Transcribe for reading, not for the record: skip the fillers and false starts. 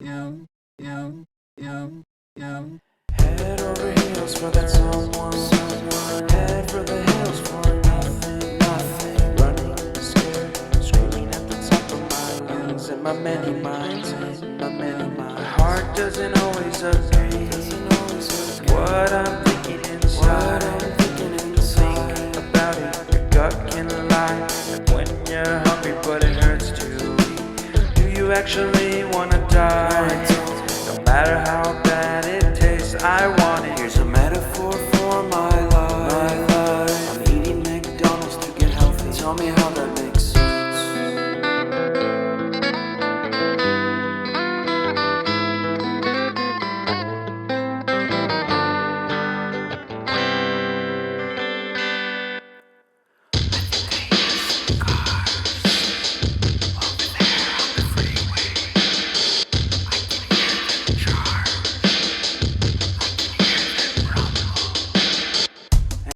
Head over heels for that someone. Head for the hills for nothing. Running, scared, screaming at the top of my lungs. In my many minds, my heart doesn't always agree. What I'm thinking inside, think about it. Your gut can lie, like when you're hungry but it hurts to eat. Do you actually wanna die? No matter how